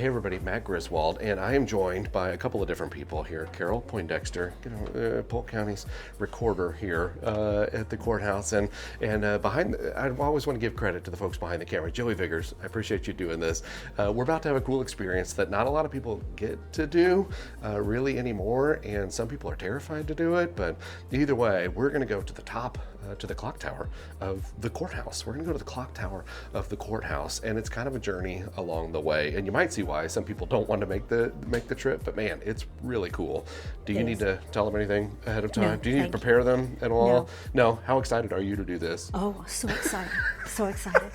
Hey everybody, Matt Griswold, and I am joined by a couple of different people here. Carol Poindexter, Polk County's recorder here at the courthouse, and behind. I always want to give credit to the folks behind the camera. Joey Viggers, I appreciate you doing this. We're about to have a cool experience that not a lot of people get to do really anymore, and some people are terrified to do it. But either way, we're going to go to the top, to the clock tower of the courthouse. We're going to go to the clock tower of the courthouse, and it's kind of a journey along the way. And you might see why some people don't want to make the trip, but man, it's really cool. Do you need to tell them anything ahead of time? No, do you need to prepare them at all? No. How excited are you to do this? Oh, so excited. So excited.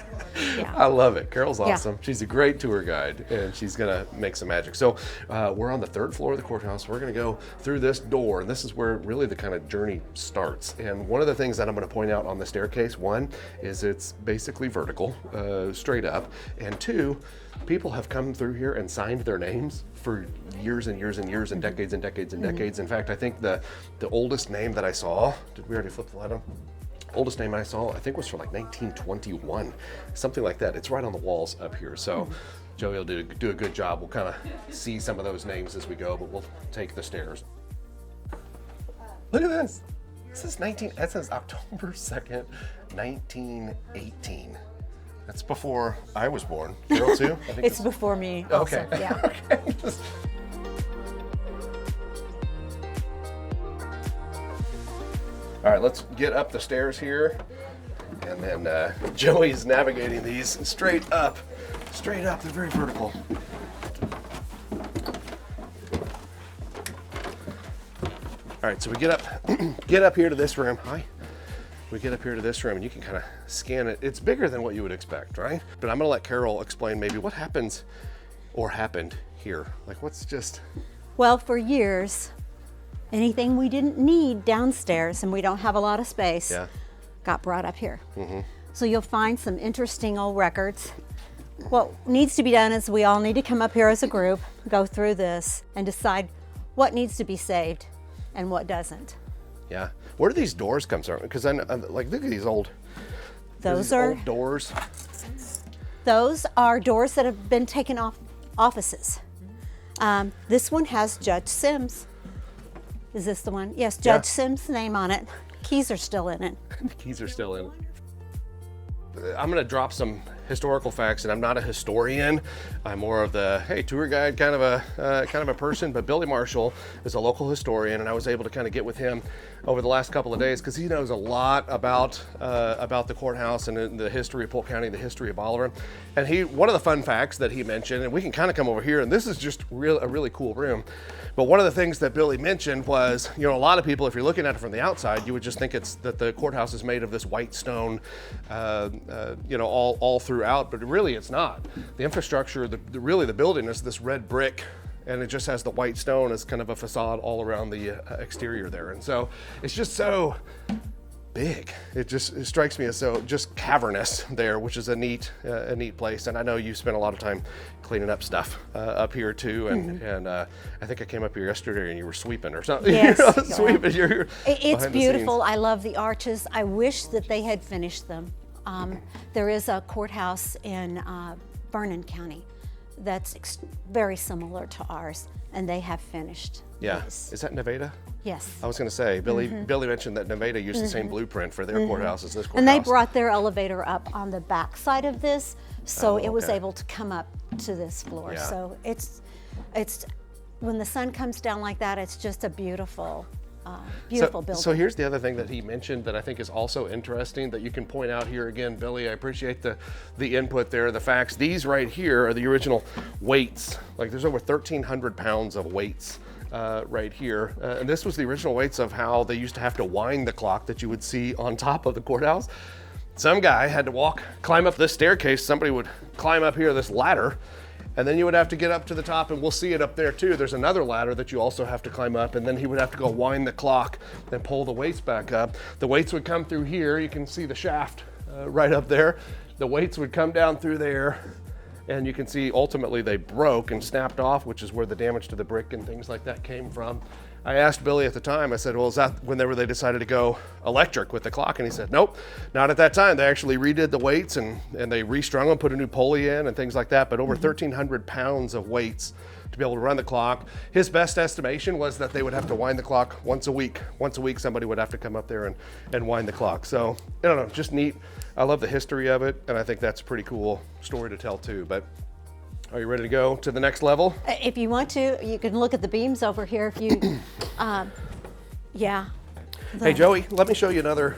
Yeah. I love it. Carol's awesome. Yeah. She's a great tour guide, and she's gonna make some magic. So we're on the third floor of the courthouse. We're gonna go through this door, and this is where really the kind of journey starts. And one of the things that I'm gonna point out on the staircase, one, is it's basically vertical, straight up, and two, people have come through here and signed their names for years and years and years and decades and decades and decades. In fact, I think the oldest name that I saw, did we already flip the light on? Oldest name I saw, I think, was from like 1921, something like that. It's right on the walls up here. So Joey will do a good job. We'll kind of see some of those names as we go, but we'll take the stairs. Look at this. That says October 2nd, 1918. That's before I was born. Carol too? I think it's before me also. Okay. Yeah. Okay. All right, let's get up the stairs here. And then Joey's navigating these straight up. Straight up, they're very vertical. All right, so we get up here to this room. Hi. We get up here to this room and you can kind of scan it. It's bigger than what you would expect, right? But I'm gonna let Carol explain maybe what happens or happened here. Like what's just... Well, for years, anything we didn't need downstairs, and we don't have a lot of space, got brought up here. So you'll find some interesting old records. What needs to be done is we all need to come up here as a group, go through this, and decide what needs to be saved and what doesn't. Yeah. Where do these doors come from? Because I'm like, look at these old. Those are old doors. Those are doors that have been taken off offices. This one has Judge Sims. Is this the one? Yes, Judge Sims' name on it. Keys are still in it. Keys are still in it. I'm going to drop some historical facts, and I'm not a historian. I'm more of the tour guide kind of a person. But Billy Marshall is a local historian, and I was able to kind of get with him over the last couple of days because he knows a lot about the courthouse and the history of Polk County, the history of Bolivar. And one of the fun facts that he mentioned, and we can kind of come over here, and this is just a really cool room. But one of the things that Billy mentioned was, a lot of people, if you're looking at it from the outside, you would just think that the courthouse is made of this white stone, all throughout, but really it's not. The infrastructure, the building is this red brick, and it just has the white stone as kind of a facade all around the exterior there. And so it's just so big. It strikes me as so just cavernous there, which is a neat place. And I know you spent a lot of time cleaning up stuff up here too. And I think I came up here yesterday and you were sweeping or something. Yes. Sweeping. It's beautiful. I love the arches. I wish that they had finished them. There is a courthouse in Vernon County that's very similar to ours, and they have finished. Yeah. This. Is that Nevada? Yes. I was going to say, Billy mentioned that Nevada used the same blueprint for their courthouse as this courthouse. And they brought their elevator up on the back side of this, so it was able to come up to this floor. Yeah. So it's when the sun comes down like that, it's just a beautiful building. So here's the other thing that he mentioned that I think is also interesting that you can point out here again, Billy. I appreciate the input there, the facts. These right here are the original weights. Like there's over 1,300 pounds of weights right here. And this was the original weights of how they used to have to wind the clock that you would see on top of the courthouse. Some guy had to climb up this staircase. Somebody would climb up here, this ladder, and then you would have to get up to the top, and we'll see it up there too. There's another ladder that you also have to climb up, and then he would have to go wind the clock and pull the weights back up. The weights would come through here. You can see the shaft right up there. The weights would come down through there, And you can see ultimately they broke and snapped off, which is where the damage to the brick and things like that came from. I asked Billy at the time, I said, well, is that whenever they decided to go electric with the clock? And he said, nope, not at that time. They actually redid the weights and they restrung them, put a new pulley in and things like that, but over 1,300 pounds of weights to be able to run the clock. His best estimation was that they would have to wind the clock once a week. Once a week, somebody would have to come up there and wind the clock. So, I don't know, just neat. I love the history of it, and I think that's a pretty cool story to tell too. But are you ready to go to the next level? If you want to, you can look at the beams over here if you, yeah. Hey Joey, let me show you another,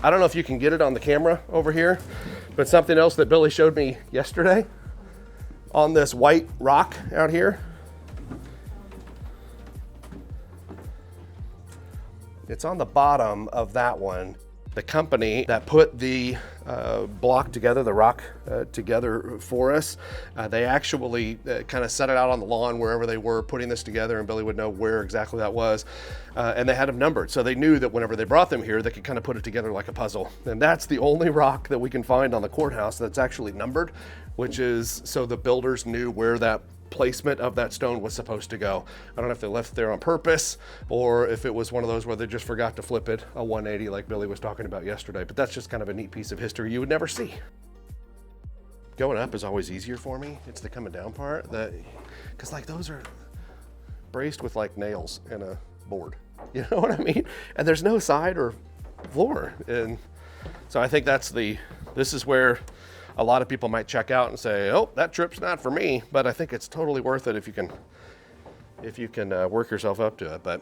I don't know if you can get it on the camera over here, but something else that Billy showed me yesterday on this white rock out here. It's on the bottom of that one. The company that put the block together, the rock together for us, they actually kind of set it out on the lawn wherever they were putting this together, and Billy would know where exactly that was. And they had them numbered, so they knew that whenever they brought them here, they could kind of put it together like a puzzle. And that's the only rock that we can find on the courthouse that's actually numbered, which is so the builders knew where that placement of that stone was supposed to go. I don't know if they left it there on purpose or if it was one of those where they just forgot to flip it a 180 like Billy was talking about yesterday, but that's just kind of a neat piece of history you would never see. Going up is always easier for me. It's the coming down part that, because like those are braced with like nails and a board, you know what I mean? And there's no side or floor. And so I think this is where a lot of people might check out and say, oh, that trip's not for me, but I think it's totally worth it if you can work yourself up to it.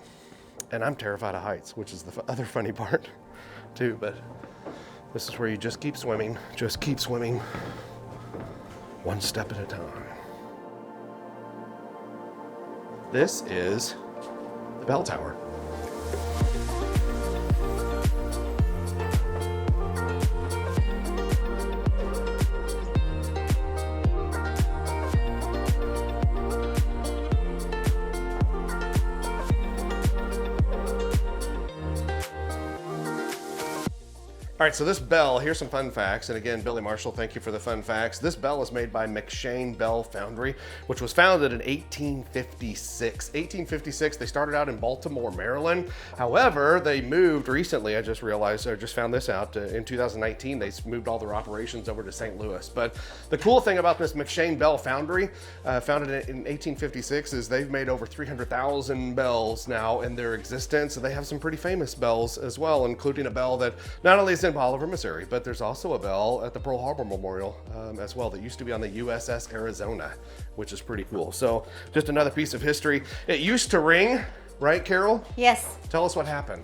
And I'm terrified of heights, which is the other funny part too, but this is where you just keep swimming, one step at a time. This is the bell tower. All right, so this bell, here's some fun facts. And again, Billy Marshall, thank you for the fun facts. This bell is made by McShane Bell Foundry, which was founded in 1856. 1856, they started out in Baltimore, Maryland. However, they moved recently, I just found this out, in 2019, they moved all their operations over to St. Louis. But the cool thing about this McShane Bell Foundry, founded in 1856, is they've made over 300,000 bells now in their existence. So they have some pretty famous bells as well, including a bell that not only is in Bolivar, Missouri, but there's also a bell at the Pearl Harbor Memorial as well that used to be on the USS Arizona, which is pretty cool. So just another piece of history. It used to ring, right, Carol? Yes. Tell us what happened.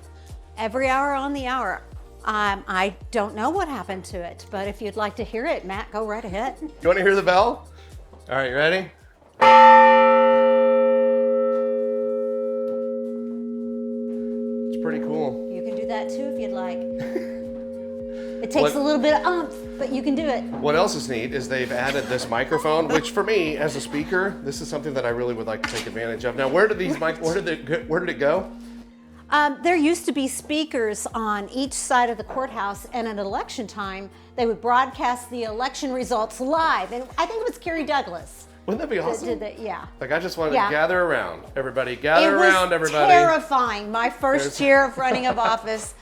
Every hour on the hour. I don't know what happened to it, but if you'd like to hear it, Matt, go right ahead. You want to hear the bell? All right, you ready? It's pretty cool. You can do that too if you'd like. It takes a little bit of oomph, but you can do it. What else is neat is they've added this microphone, which for me, as a speaker, this is something that I really would like to take advantage of. Now, where did it go? There used to be speakers on each side of the courthouse, and at election time, they would broadcast the election results live. And I think it was Kerry Douglas. Wouldn't that be awesome? Yeah. Like, I just wanted to gather around. Everybody, gather around, everybody. It was terrifying. My first year of running of office,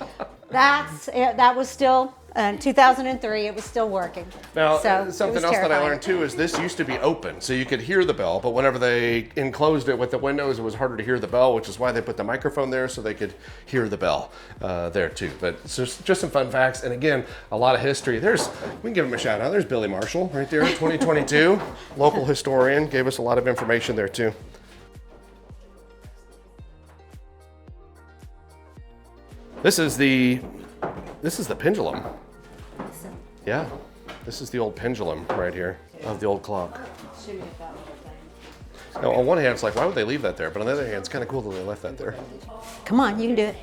that was still, in 2003, it was still working. Now, something else that I learned too is this used to be open, so you could hear the bell, but whenever they enclosed it with the windows, it was harder to hear the bell, which is why they put the microphone there so they could hear the bell there too. But it's just some fun facts, and again, a lot of history. We can give him a shout out. There's Billy Marshall right there, 2022, local historian, gave us a lot of information there too. This is the pendulum. Yeah, this is the old pendulum right here of the old clock. Now, on one hand, it's like, why would they leave that there? But on the other hand, it's kind of cool that they left that there. Come on, you can do it.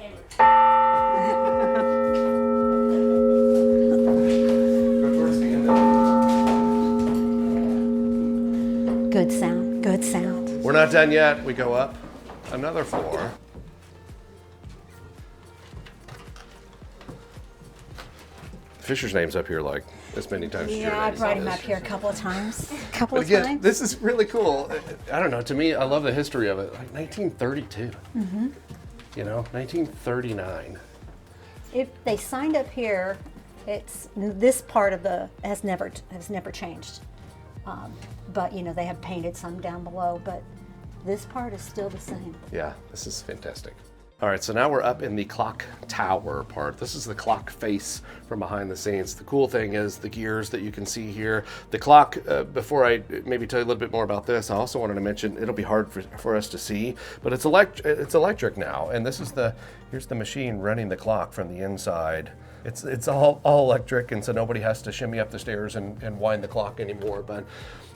Good sound, good sound. We're not done yet. We go up another floor. Fisher's name's up here like as many times as your Yeah, I name brought him is. up here a couple of times. But again, this is really cool. I don't know, to me, I love the history of it. Like 1932, you know, 1939. If they signed up here, it's this part of the has never changed. But you know, they have painted some down below, but this part is still the same. Yeah, this is fantastic. All right, so now we're up in the clock tower part. This is the clock face from behind the scenes. The cool thing is the gears that you can see here. The clock, before I maybe tell you a little bit more about this, I also wanted to mention, it'll be hard for us to see, but it's electric now. And this is here's the machine running the clock from the inside. It's all electric, and so nobody has to shimmy up the stairs and wind the clock anymore. But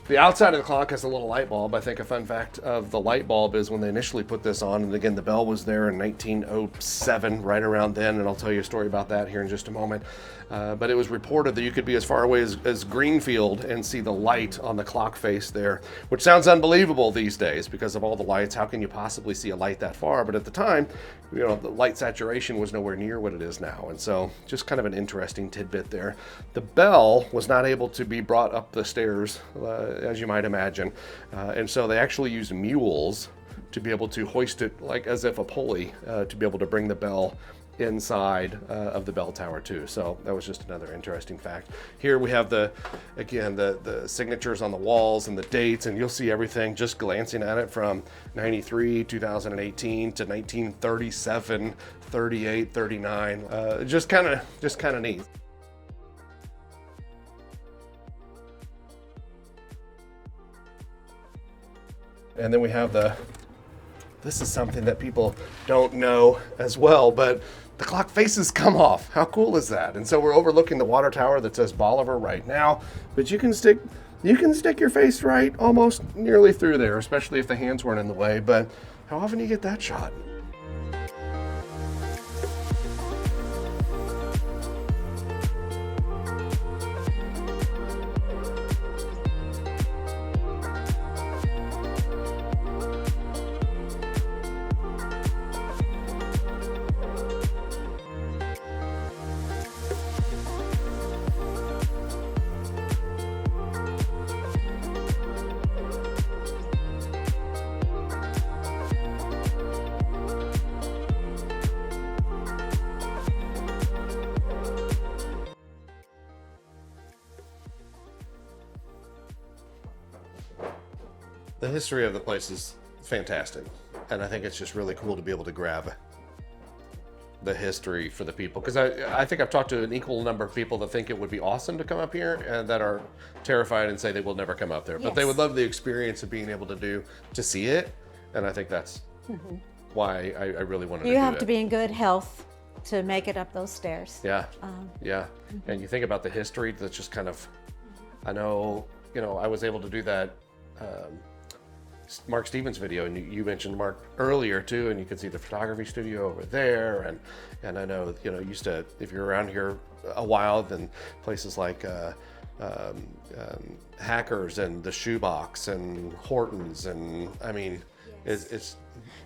the outside of the clock has a little light bulb. I think a fun fact of the light bulb is when they initially put this on, and again, the bell was there in 1907, right around then, and I'll tell you a story about that here in just a moment. But it was reported that you could be as far away as Greenfield and see the light on the clock face there, which sounds unbelievable these days because of all the lights. How can you possibly see a light that far? But at the time, you know, the light saturation was nowhere near what it is now. And so just kind of an interesting tidbit there. The bell was not able to be brought up the stairs, as you might imagine. And so they actually used mules to be able to hoist it like as if a pulley to be able to bring the bell inside of the bell tower too. So that was just another interesting fact. Here we have the signatures on the walls and the dates, and you'll see everything just glancing at it from 93, 2018 to 1937, 38, 39. Just kind of neat. And then we have this is something that people don't know as well, but the clock faces come off. How cool is that? And so we're overlooking the water tower that says Bolivar right now, but you can stick your face right almost nearly through there, especially if the hands weren't in the way. But how often do you get that shot? The history of the place is fantastic, and I think it's just really cool to be able to grab the history for the people, because I think I've talked to an equal number of people that think it would be awesome to come up here and that are terrified and say they will never come up there. Yes. But they would love the experience of being able to see it, and I think that's why I really wanted to do it. You have to be in good health to make it up those stairs. Yeah, yeah. And you think about the history that's just kind of, I know, you know, I was able to do that Mark Stevens video, and you mentioned Mark earlier too, and you can see the photography studio over there, and I know, you know, used to, if you're around here a while, then places like Hackers and the Shoebox and Hortons, and I mean, yes. It's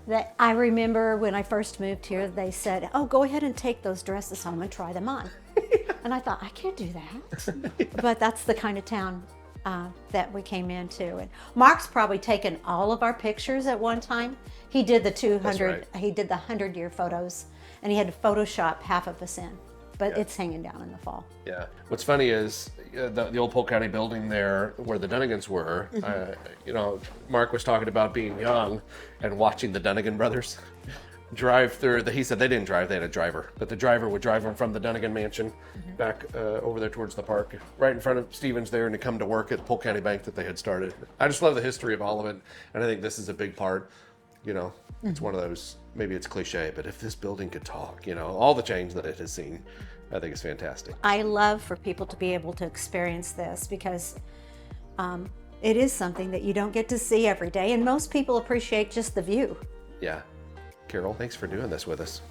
that I remember when I first moved here, they said, "Oh, go ahead and take those dresses home and try them on," and I thought, I can't do that. Yeah. But that's the kind of town that we came into. And Mark's probably taken all of our pictures at one time. He did the 200, right. He did the 100-year photos, and he had to Photoshop half of us in. But yeah. It's hanging down in the fall. Yeah. What's funny is the old Polk County building there where the Dunnigans were, you know, Mark was talking about being young and watching the Dunnigan brothers drive through. He said they didn't drive, they had a driver, but the driver would drive them from the Dunnigan mansion back over there towards the park, right in front of Stevens there, and to come to work at Polk County Bank that they had started. I just love the history of all of it, and I think this is a big part. You know, it's one of those, maybe it's cliche, but if this building could talk, you know, all the change that it has seen, I think it's fantastic. I love for people to be able to experience this because it is something that you don't get to see every day, and most people appreciate just the view. Yeah. Carol, thanks for doing this with us.